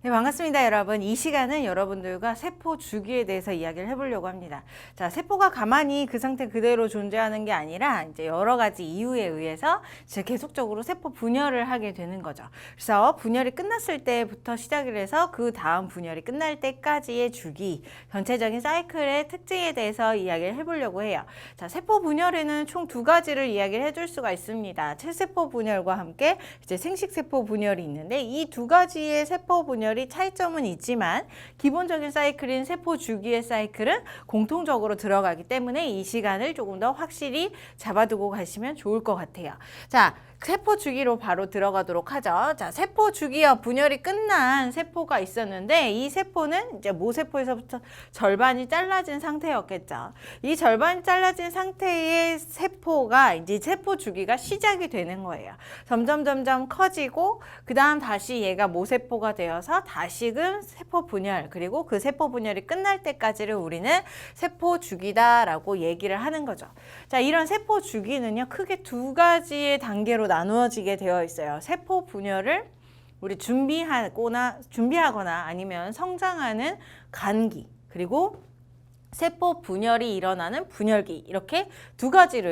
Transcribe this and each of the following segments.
네, 반갑습니다, 여러분. 이 시간은 여러분들과 세포 주기에 대해서 이야기를 해보려고 합니다. 자, 세포가 가만히 그 상태 그대로 존재하는 게 아니라 이제 여러 가지 이유에 의해서 이제 계속적으로 세포 분열을 하게 되는 거죠. 그래서 분열이 끝났을 때부터 시작을 해서 그 다음 분열이 끝날 때까지의 주기, 전체적인 사이클의 특징에 대해서 이야기를 해보려고 해요. 자, 세포 분열에는 총 두 가지를 이야기를 해줄 수가 있습니다. 체세포 분열과 함께 이제 생식세포 분열이 있는데 이 두 가지의 세포 분열이 차이점은 있지만 기본적인 사이클인 세포 주기의 사이클은 공통적으로 들어가기 때문에 이 시간을 조금 더 확실히 잡아두고 가시면 좋을 것 같아요. 자, 세포 주기로 바로 들어가도록 하죠. 자, 세포 주기와 분열이 끝난 세포가 있었는데 이 세포는 이제 모세포에서부터 절반이 잘라진 상태였겠죠. 이 절반이 잘라진 상태의 세포가 이제 세포 주기가 시작이 되는 거예요. 점점 커지고 그 다음 다시 얘가 모세포가 되어서 다시금 세포 분열, 그리고 그 세포 분열이 끝날 때까지를 우리는 세포 주기다라고 얘기를 하는 거죠. 자, 이런 세포 주기는요, 크게 두 가지의 단계로 나누어지게 되어 있어요. 세포 분열을 우리 준비하거나 아니면 성장하는 간기, 그리고 세포 분열이 일어나는 분열기, 이렇게 두 가지로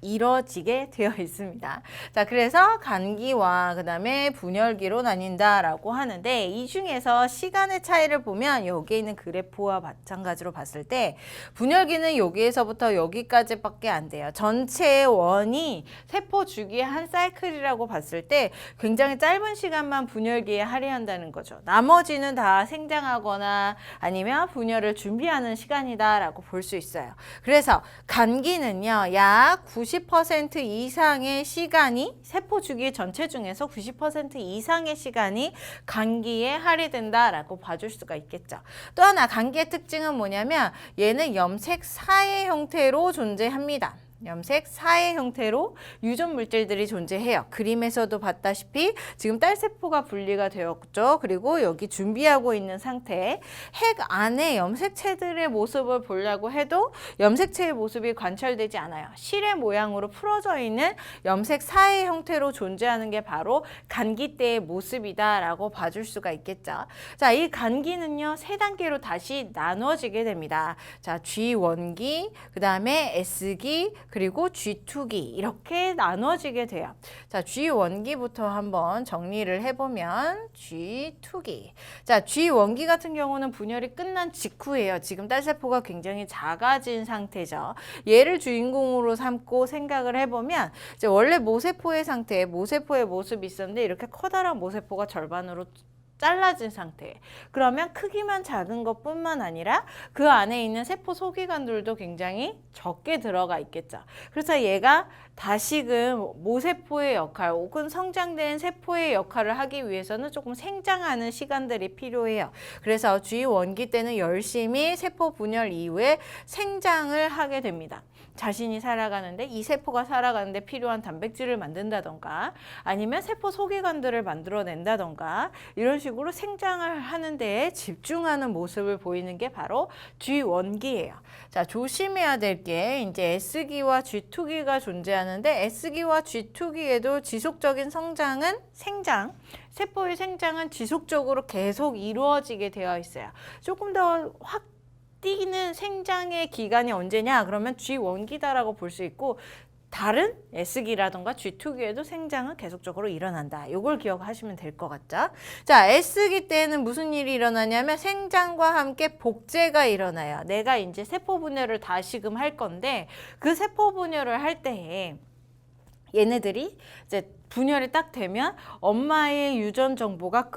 이루어지게 되어 있습니다. 자, 그래서 간기와 그 다음에 분열기로 나뉜다라고 하는데 이 중에서 시간의 차이를 보면 여기에 있는 그래프와 마찬가지로 봤을 때 분열기는 여기에서부터 여기까지밖에 안 돼요. 전체 원이 세포 주기의 한 사이클이라고 봤을 때 굉장히 짧은 시간만 분열기에 할애한다는 거죠. 나머지는 다 생장하거나 아니면 분열을 준비하는 시간이다라고 볼 수 있어요. 그래서 간기는요, 약 90% 이상의 시간이 세포 주기 전체 중에서 90% 이상의 시간이 간기에 할애된다라고 봐줄 수가 있겠죠. 또 하나 간기의 특징은 뭐냐면 얘는 염색 사의 형태로 존재합니다. 염색 사의 형태로 유전 물질들이 존재해요. 그림에서도 봤다시피 지금 딸세포가 분리가 되었죠. 그리고 여기 준비하고 있는 상태, 핵 안에 염색체들의 모습을 보려고 해도 염색체의 모습이 관찰되지 않아요. 실의 모양으로 풀어져 있는 염색 사의 형태로 존재하는 게 바로 간기 때의 모습이다라고 봐줄 수가 있겠죠. 자, 이 간기는요, 세 단계로 다시 나누어지게 됩니다. 자, G1기, 그 다음에 S기, 그리고 G2기, 이렇게 나눠지게 돼요. 자, G1기부터 한번 정리를 해보면 G2기. 자, G1기 같은 경우는 분열이 끝난 직후예요. 지금 딸세포가 굉장히 작아진 상태죠. 얘를 주인공으로 삼고 생각을 해보면 이제 원래 모세포의 상태, 모세포의 모습이 있었는데 이렇게 커다란 모세포가 절반으로 잘라진 상태. 그러면 크기만 작은 것뿐만 아니라 그 안에 있는 세포 소기관들도 굉장히 적게 들어가 있겠죠. 그래서 얘가 다시금 모세포의 역할 혹은 성장된 세포의 역할을 하기 위해서는 조금 생장하는 시간들이 필요해요. 그래서 G1기 때는 열심히 세포 분열 이후에 생장을 하게 됩니다. 자신이 살아가는데, 이 세포가 살아가는데 필요한 단백질을 만든다던가 아니면 세포 소기관들을 만들어낸다던가 이런 식으로 생장을 하는 데에 집중하는 모습을 보이는 게 바로 G1기예요. 자, 조심해야 될 게 이제 S기와 G2기가 존재하는데 S기와 G2기에도 지속적인 생장, 세포의 생장은 지속적으로 계속 이루어지게 되어 있어요. 조금 더 뛰는 생장의 기간이 언제냐? 그러면 G1기다라고 볼 수 있고 다른 S기라던가 G2기에도 생장은 계속적으로 일어난다. 이걸 기억하시면 될 것 같죠? 자, S기 때는 무슨 일이 일어나냐면 생장과 함께 복제가 일어나요. 내가 이제 세포 분열을 다시금 할 건데 그 세포 분열을 할 때에 얘네들이 이제 분열이 딱 되면 엄마의 유전 정보를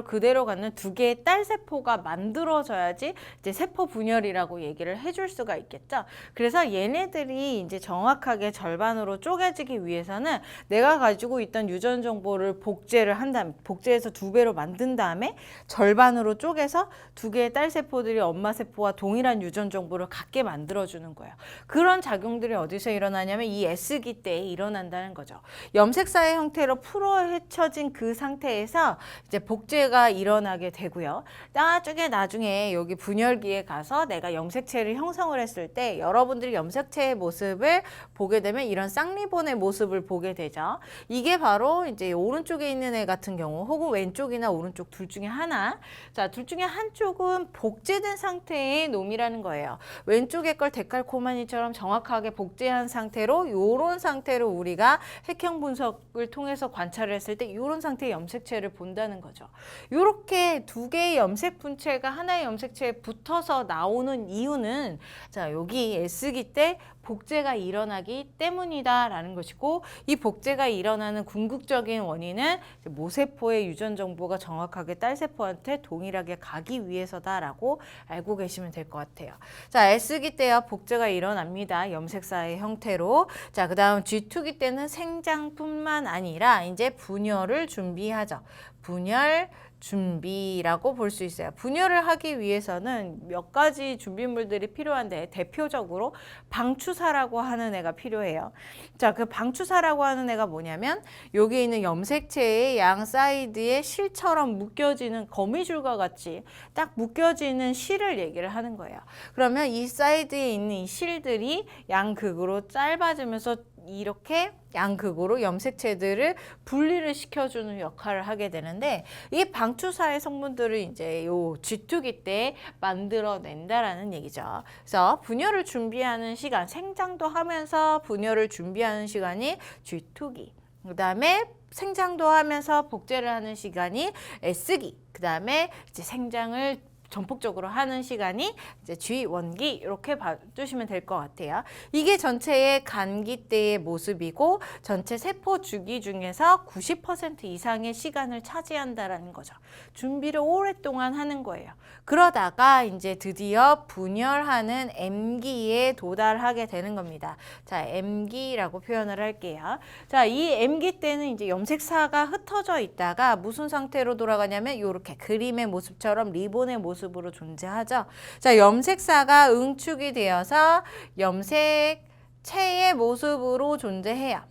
그대로 갖는 두 개의 딸 세포가 만들어져야지 이제 세포 분열이라고 얘기를 해줄 수가 있겠죠. 그래서 얘네들이 이제 정확하게 절반으로 쪼개지기 위해서는 내가 가지고 있던 유전 정보를 복제해서 두 배로 만든 다음에 절반으로 쪼개서 두 개의 딸 세포들이 엄마 세포와 동일한 유전 정보를 갖게 만들어주는 거예요. 그런 작용들이 어디서 일어나냐면 이 S기 때에 일어난다는 거죠. 염색사의 형태로 풀어 헤쳐진 그 상태에서 이제 복제가 일어나게 되고요. 나중에 여기 분열기에 가서 내가 염색체를 형성을 했을 때 여러분들이 염색체의 모습을 보게 되면 이런 쌍리본의 모습을 보게 되죠. 이게 바로 이제 오른쪽에 있는 애 같은 경우 혹은 왼쪽이나 오른쪽 둘 중에 하나. 자, 둘 중에 한쪽은 복제된 상태의 놈이라는 거예요. 왼쪽에 걸 데칼코마니처럼 정확하게 복제한 상태로 요런 상태로 우리가 핵형 분석을 통해서 관찰을 했을 때 요런 상태의 염색체를 본다는 거죠. 요렇게 두 개의 염색 분체가 하나의 염색체에 붙어서 나오는 이유는 자, 여기 S기 때 복제가 일어나기 때문이다라는 것이고 이 복제가 일어나는 궁극적인 원인은 모세포의 유전 정보가 정확하게 딸세포한테 동일하게 가기 위해서다라고 알고 계시면 될 것 같아요. 자, S기 때야 복제가 일어납니다. 염색사의 형태로. 자, 그 다음 G2기 때는 생장뿐만 아니라 이제 분열을 준비하죠. 분열 준비라고 볼 수 있어요. 분열을 하기 위해서는 몇 가지 준비물들이 필요한데 대표적으로 방추사라고 하는 애가 필요해요. 자, 그 방추사라고 하는 애가 뭐냐면 여기 있는 염색체의 양 사이드에 실처럼 묶여지는 거미줄과 같이 딱 묶여지는 실을 얘기를 하는 거예요. 그러면 이 사이드에 있는 이 실들이 양극으로 짧아지면서 이렇게 양극으로 염색체들을 분리를 시켜주는 역할을 하게 되는데 이 방추사의 성분들을 이제 요 G2기 때 만들어낸다라는 얘기죠. 그래서 분열을 준비하는 시간, 생장도 하면서 분열을 준비하는 시간이 G2기. 그 다음에 생장도 하면서 복제를 하는 시간이 S기. 그 다음에 이제 생장을 전폭적으로 하는 시간이 이제 G1기 이렇게 봐주시면 될 것 같아요. 이게 전체의 간기 때의 모습이고 전체 세포 주기 중에서 90% 이상의 시간을 차지한다라는 거죠. 준비를 오랫동안 하는 거예요. 그러다가 이제 드디어 분열하는 M기에 도달하게 되는 겁니다. 자, M기라고 표현을 할게요. 자, 이 M기 때는 이제 염색사가 흩어져 있다가 무슨 상태로 돌아가냐면 이렇게 그림의 모습처럼 리본의 모습으로 존재하죠. 자, 염색사가 응축이 되어서 염색체의 모습으로 존재해요.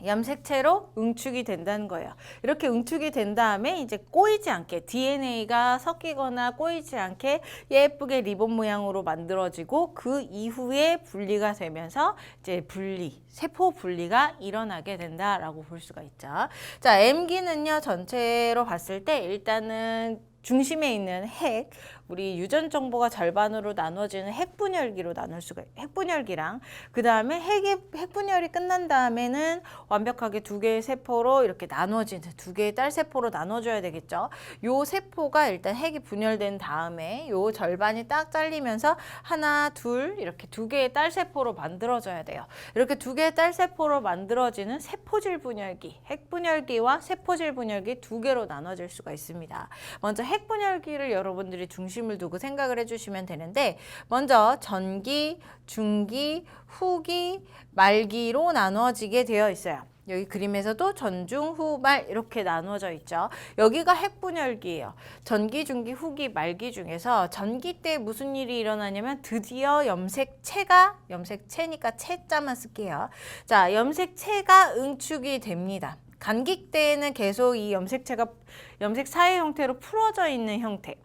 염색체로 응축이 된다는 거예요. 이렇게 응축이 된 다음에 이제 꼬이지 않게 DNA가 섞이거나 꼬이지 않게 예쁘게 리본 모양으로 만들어지고 그 이후에 분리가 되면서 이제 세포 분리가 일어나게 된다라고 볼 수가 있죠. 자, M기는요, 전체로 봤을 때 일단은 중심에 있는 핵, 우리 유전 정보가 절반으로 나눠지는 핵분열기로 나눌 수가 있어요. 핵분열기랑 그 다음에 핵분열이 끝난 다음에는 완벽하게 두 개의 세포로 이렇게 나눠지는 두 개의 딸 세포로 나눠줘야 되겠죠. 요 세포가 일단 핵이 분열된 다음에 요 절반이 딱 잘리면서 하나, 둘 이렇게 두 개의 딸 세포로 만들어져야 돼요. 이렇게 두 개의 딸 세포로 만들어지는 세포질 분열기, 핵분열기와 세포질 분열기 두 개로 나눠질 수가 있습니다. 먼저 핵분열기를 여러분들이 중심을 두고 생각을 해주시면 되는데 먼저 전기, 중기, 후기, 말기로 나눠지게 되어 있어요. 여기 그림에서도 전중, 후, 말 이렇게 나눠져 있죠. 여기가 핵분열기예요. 전기, 중기, 후기, 말기 중에서 전기 때 무슨 일이 일어나냐면 드디어 염색체니까 체자만 쓸게요. 자, 염색체가 응축이 됩니다. 간기 때에는 계속 이 염색사의 형태로 풀어져 있는 형태.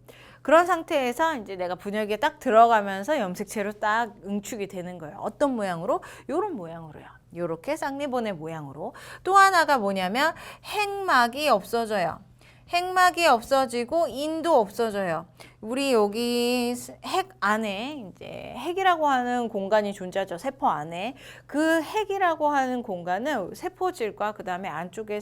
그런 상태에서 이제 내가 분열기에 딱 들어가면서 염색체로 딱 응축이 되는 거예요. 어떤 모양으로? 요런 모양으로요. 요렇게 쌍리본의 모양으로. 또 하나가 뭐냐면 핵막이 없어져요. 핵막이 없어지고 인도 없어져요. 우리 여기 핵 안에 이제 핵이라고 하는 공간이 존재하죠. 세포 안에. 그 핵이라고 하는 공간은 세포질과 그 다음에 안쪽에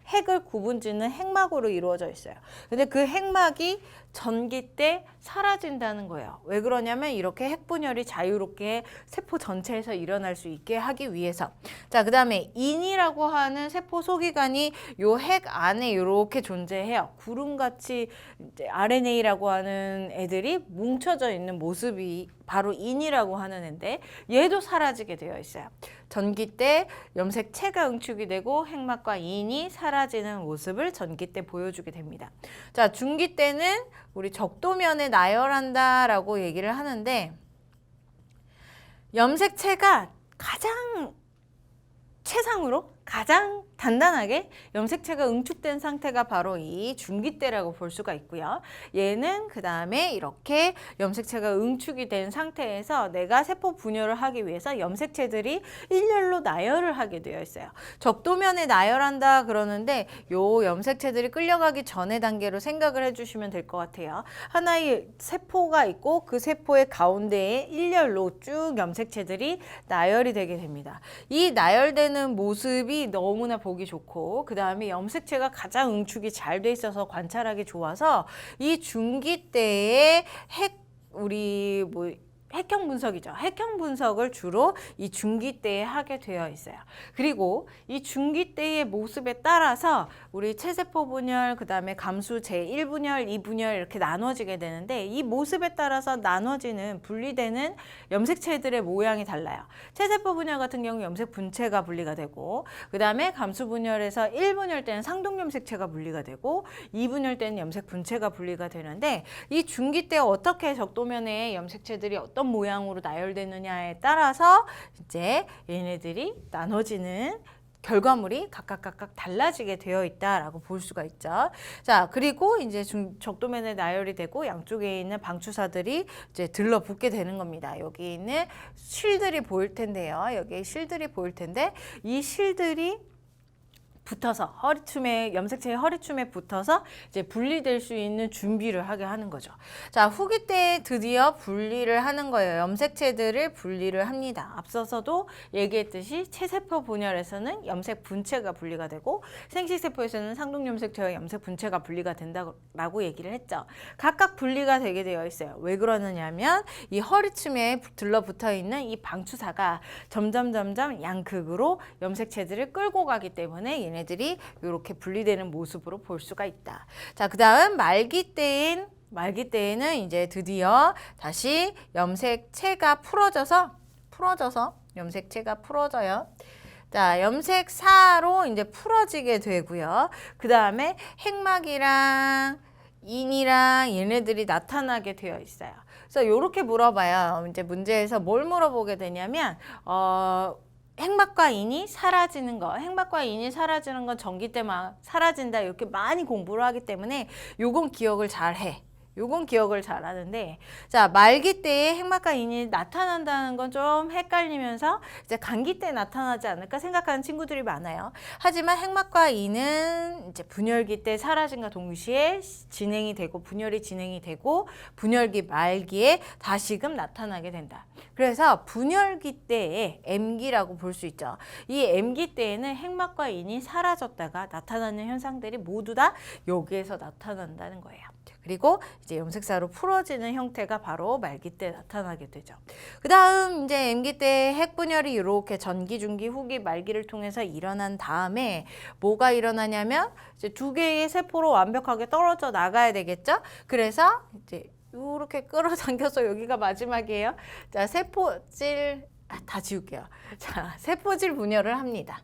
핵을 구분짓는 핵막으로 이루어져 있어요. 근데 그 핵막이 전기 때 사라진다는 거예요. 왜 그러냐면 이렇게 핵분열이 자유롭게 세포 전체에서 일어날 수 있게 하기 위해서. 자, 그 다음에 인이라고 하는 세포 소기관이 요 핵 안에 이렇게 존재해요. 구름같이 이제 RNA라고 하는 애들이 뭉쳐져 있는 모습이 바로 인이라고 하는 애인데 얘도 사라지게 되어 있어요. 전기 때 염색체가 응축이 되고 핵막과 인이 사라지는 모습을 전기 때 보여주게 됩니다. 자, 중기 때는 우리 적도면에 나열한다라고 얘기를 하는데 염색체가 가장 최상으로 가장 단단하게 염색체가 응축된 상태가 바로 이 중기대라고 볼 수가 있고요. 얘는 그 다음에 이렇게 염색체가 응축이 된 상태에서 내가 세포 분열을 하기 위해서 염색체들이 일렬로 나열을 하게 되어 있어요. 적도면에 나열한다 그러는데 요 염색체들이 끌려가기 전의 단계로 생각을 해주시면 될 것 같아요. 하나의 세포가 있고 그 세포의 가운데에 일렬로 쭉 염색체들이 나열이 되게 됩니다. 이 나열되는 모습이 너무나 보기 좋고 그 다음에 염색체가 가장 응축이 잘 돼 있어서 관찰하기 좋아서 이 중기대의 핵형 분석이죠. 핵형 분석을 주로 이 중기대에 하게 되어 있어요. 그리고 이 중기대의 모습에 따라서 우리 체세포 분열, 그 다음에 감수 제1분열, 2분열 이렇게 나눠지게 되는데 이 모습에 따라서 나눠지는 분리되는 염색체들의 모양이 달라요. 체세포 분열 같은 경우 염색 분체가 분리가 되고 그 다음에 감수 분열에서 1분열 때는 상동 염색체가 분리가 되고 2분열 때는 염색 분체가 분리가 되는데 이 중기대 어떻게 적도면에 염색체들이 어떤 모양으로 나열되느냐에 따라서 이제 얘네들이 나눠지는 결과물이 각각 달라지게 되어 있다라고 볼 수가 있죠. 자, 그리고 이제 적도면에 나열이 되고 양쪽에 있는 방추사들이 이제 들러붙게 되는 겁니다. 여기 있는 실들이 보일 텐데요. 여기 실들이 보일 텐데 이 실들이 붙어서 허리춤에 염색체의 허리춤에 붙어서 이제 분리될 수 있는 준비를 하게 하는 거죠. 자, 후기 때 드디어 분리를 하는 거예요. 염색체들을 분리를 합니다. 앞서서도 얘기했듯이 체세포 분열에서는 염색 분체가 분리가 되고 생식세포에서는 상동 염색체와 염색 분체가 분리가 된다고 얘기를 했죠. 각각 분리가 되게 되어 있어요. 왜 그러느냐면 이 허리춤에 들러붙어 있는 이 방추사가 점점 양극으로 염색체들을 끌고 가기 때문에 얘네들이 이렇게 분리되는 모습으로 볼 수가 있다. 자, 그 다음 말기 때에는 이제 드디어 다시 염색체가 풀어져서 염색체가 풀어져요. 자, 염색사로 이제 풀어지게 되고요. 그 다음에 핵막이랑 인이랑 얘네들이 나타나게 되어 있어요. 그래서 이렇게 물어봐요. 이제 문제에서 뭘 물어보게 되냐면 핵막과 인이 사라지는 거, 핵막과 인이 사라지는 건 전기 때만 사라진다 이렇게 많이 공부를 하기 때문에 요건 기억을 잘 해. 요건 기억을 잘 하는데, 자, 말기 때에 핵막과 인이 나타난다는 건 좀 헷갈리면서 이제 감기 때 나타나지 않을까 생각하는 친구들이 많아요. 하지만 핵막과 인은 이제 분열기 때 사라짐과 동시에 진행이 되고 분열이 진행이 되고 분열기 말기에 다시금 나타나게 된다. 그래서 분열기 때에 M기라고 볼 수 있죠. 이 M기 때에는 핵막과 인이 사라졌다가 나타나는 현상들이 모두 다 여기에서 나타난다는 거예요. 그리고 이제 염색사로 풀어지는 형태가 바로 말기 때 나타나게 되죠. 그 다음 이제 M기 때 핵분열이 이렇게 전기, 중기, 후기, 말기를 통해서 일어난 다음에 뭐가 일어나냐면 이제 두 개의 세포로 완벽하게 떨어져 나가야 되겠죠. 그래서 이제 이렇게 끌어당겨서 여기가 마지막이에요. 자, 세포질 다 지울게요. 자, 세포질 분열을 합니다.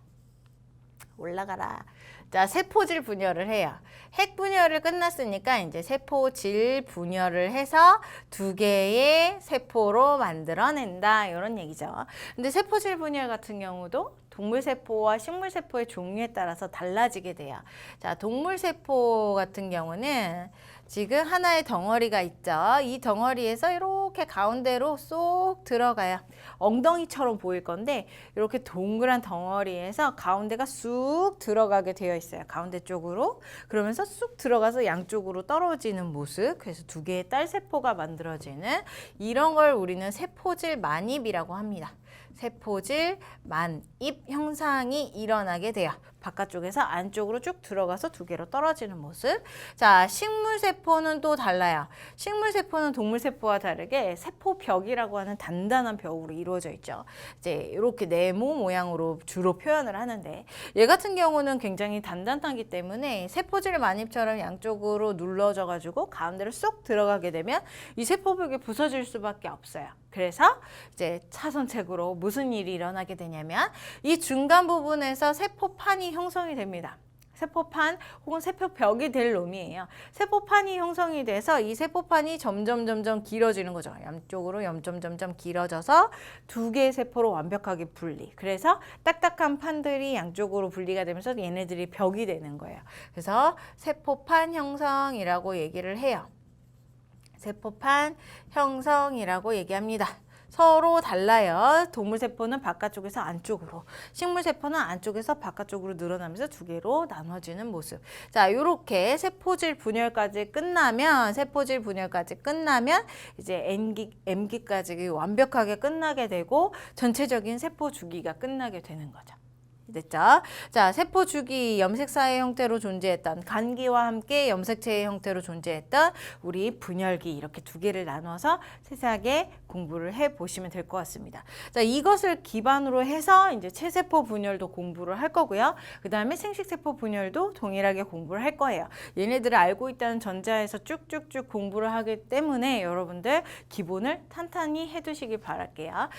올라가라. 자, 세포질 분열을 해요. 핵 분열을 끝났으니까 이제 세포질 분열을 해서 두 개의 세포로 만들어낸다. 이런 얘기죠. 근데 세포질 분열 같은 경우도 동물세포와 식물세포의 종류에 따라서 달라지게 돼요. 자, 동물세포 같은 경우는 지금 하나의 덩어리가 있죠. 이 덩어리에서 이렇게 가운데로 쏙 들어가요. 엉덩이처럼 보일 건데 이렇게 동그란 덩어리에서 가운데가 쑥 들어가게 되어 있어요. 가운데 쪽으로. 그러면서 쑥 들어가서 양쪽으로 떨어지는 모습. 그래서 두 개의 딸세포가 만들어지는 이런 걸 우리는 세포질 만입이라고 합니다. 세포질 만입 현상이 일어나게 돼요. 바깥쪽에서 안쪽으로 쭉 들어가서 두 개로 떨어지는 모습. 자, 식물세포는 또 달라요. 식물세포는 동물세포와 다르게 세포벽이라고 하는 단단한 벽으로 이루어져 있죠. 이제 이렇게 네모 모양으로 주로 표현을 하는데 얘 같은 경우는 굉장히 단단하기 때문에 세포질 만입처럼 양쪽으로 눌러져 가지고 가운데로 쏙 들어가게 되면 이 세포벽이 부서질 수밖에 없어요. 그래서 이제 차선책으로 무슨 일이 일어나게 되냐면 이 중간 부분에서 세포판이 형성이 됩니다. 세포판 혹은 세포벽이 될 놈이에요. 세포판이 형성이 돼서 이 세포판이 점점 길어지는 거죠. 양쪽으로 점점 길어져서 두 개의 세포로 완벽하게 분리. 그래서 딱딱한 판들이 양쪽으로 분리가 되면서 얘네들이 벽이 되는 거예요. 그래서 세포판 형성이라고 얘기를 해요. 세포판 형성이라고 얘기합니다. 서로 달라요. 동물세포는 바깥쪽에서 안쪽으로, 식물세포는 안쪽에서 바깥쪽으로 늘어나면서 두 개로 나눠지는 모습. 자, 요렇게 세포질 분열까지 끝나면 이제 M기까지 완벽하게 끝나게 되고 전체적인 세포 주기가 끝나게 되는 거죠. 됐죠? 자, 세포 주기 염색사의 형태로 존재했던 간기와 함께 염색체의 형태로 존재했던 우리 분열기 이렇게 두 개를 나눠서 세세하게 공부를 해 보시면 될 것 같습니다. 자, 이것을 기반으로 해서 이제 체세포 분열도 공부를 할 거고요. 그 다음에 생식세포 분열도 동일하게 공부를 할 거예요. 얘네들을 알고 있다는 전제하에서 쭉쭉쭉 공부를 하기 때문에 여러분들 기본을 탄탄히 해두시길 바랄게요.